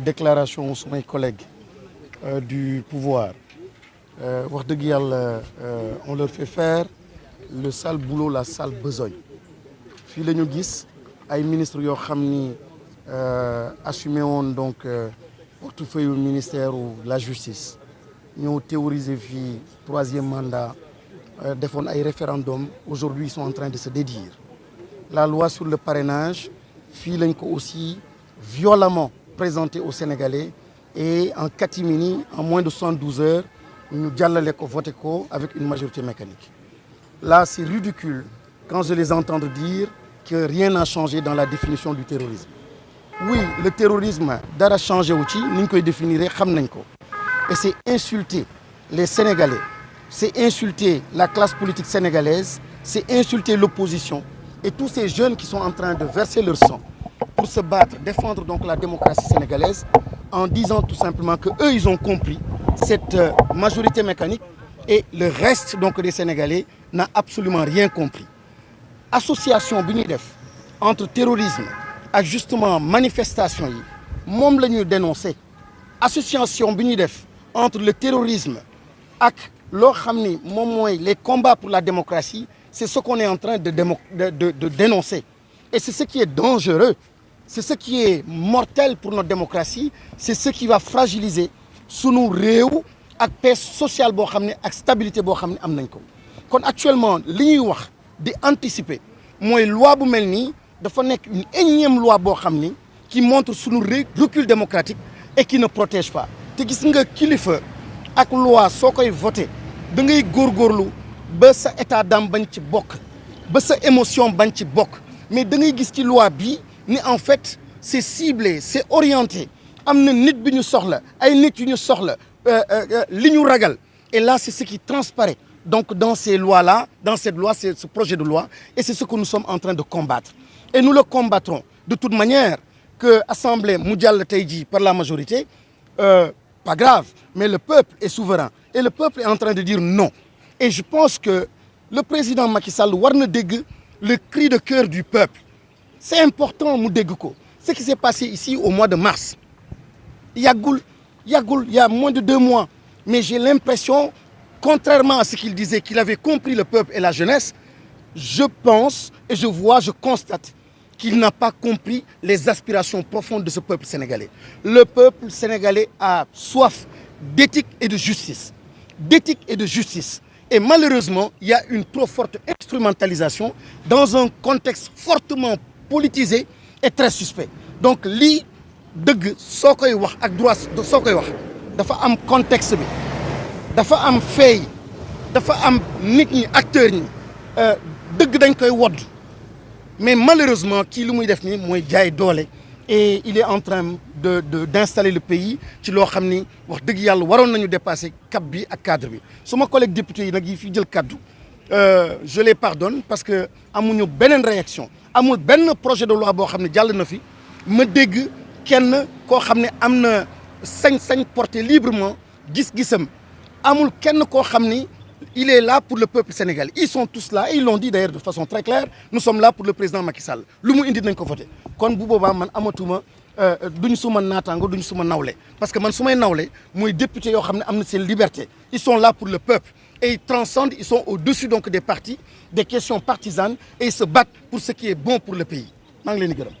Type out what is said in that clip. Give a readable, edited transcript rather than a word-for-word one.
Déclaration sumay collègues du pouvoir wax dëgg yàlla on leur fait faire le sale boulot, la sale besogne. fii la ñu gis ay ministres yoo xam ni assumé woon donc portefeuille ministère de la justice ñëw théoriser fii troisième mandat defoon ay référendum. Aujourd'hui ils sont en train de se dédire. La loi sur le parrainage fii lañ ko aussi violemment présenté aux Sénégalais et en catimini en moins de 72 heures ñu jàllale ko voté ko avec une majorité mécanique. Là c'est ridicule quand je les entends dire que rien n'a changé dans la définition du terrorisme. Oui, le terrorisme dara changé wu ci ni ñu koy définir xam nañ ko et c'est insulter les Sénégalais, c'est insulter la classe politique sénégalaise, c'est insulter l'opposition et tous ces jeunes qui sont en train de verser leur sang pour se battre, défendre donc la démocratie sénégalaise en disant tout simplement que eux ils ont compris cette majorité mécanique et le reste donc des Sénégalais n'a absolument rien compris. Association bi ñuy def entre terrorisme ak justement manifestation yi moom la ñuy dénoncer. Association bi ñuy def entre le terrorisme ak loo xam ni moom mooy les combats pour la démocratie, c'est ce qu'on est en train de dénoncer et c'est ce qui est dangereux. C'est ce qui est mortel pour notre démocratie, c'est ce qui va fragiliser sunu réew ak paix sociale boo xam ne ak stabilité boo xam ne am nañ ko. Kon actuellement li ñuy wax di anticiper mooy loi bu mel nii dafa nekk une énième loi boo xam ni qui montre sunu recul démocratique et qui ne protège pas. Te gis nga kilifa ak loi soo koy voté da ngay góorgóorlu ba sa état d'âme bañ ci bokk ba sa émotion bañ ci bokk mais da ngay gis ci loi bi ni en fait c'est ciblé, c'est orienté. Am na nit bi ñu soxla ay nit yu ñu soxla li ñu ragal et là c'est ce qui transparaît donc dans ces lois-là, dans cette loi, c'est ce projet de loi et c'est ce que nous sommes en train de combattre. Et nous le combattrons de toute manière que Assemblée mu jàll tey jii par la majorité, pas grave, mais le peuple est souverain et le peuple est en train de dire non. Et je pense que le président Macky Sall war na dégg le cri de cœur du peuple. C'est important mu dégg ko. Ce qui s'est passé ici au mois de mars yàggul il y a moins de 2 mois, mais j'ai l'impression, contrairement à ce qu'il disait, qu'il avait compris le peuple et la jeunesse. Je pense et je vois, je constate qu'il n'a pas compris les aspirations profondes de ce peuple sénégalais. Le peuple sénégalais a soif d'éthique et de justice. D'éthique et de justice. Et malheureusement, il y a une trop forte instrumentalisation dans un contexte fortement politisé et très suspect. Donc lii dëgg soo koy wax ak droit soo koy wax dafa am contexte bi dafa am fait dafa am nit ñi acteurs ñi dëgg dañ koy wodd mais malheureusement kii li muy def nii mooy jaay doole et il est en train d'installer le pays ci loo xam ni wax dëgg yàlla waroon nañu dépasser cap bi ak cadre bi. Suma collègue député yi nag yi fi jël kaddu je les pardonne parce que amuñu beneen réaction. Amul benn projet de loi boo xam ne jàll na fi ma dégg kenn koo xam ne am na sañ-sañ porter librement gis-gisam. Amul kenn koo xam ni il est là pour le peuple sénégalais. Ils sont tous là et ils l'ont dit d'ailleurs de façon très claire. Nous sommes là pour le président Macky Sall. Lu mu indi nañ ko voté. Kon bu boobaa man amatuma duñ suma naataango duñ suma nawle parce que man su may nawle mooy député yoo xam ne am na seen liberté. Ils sont là pour le peuple. Et ils transcendent, ils sont au-dessus donc des partis, des questions partisanes et ils se battent pour ce qui est bon pour le pays. maa ngi leen di gërëm.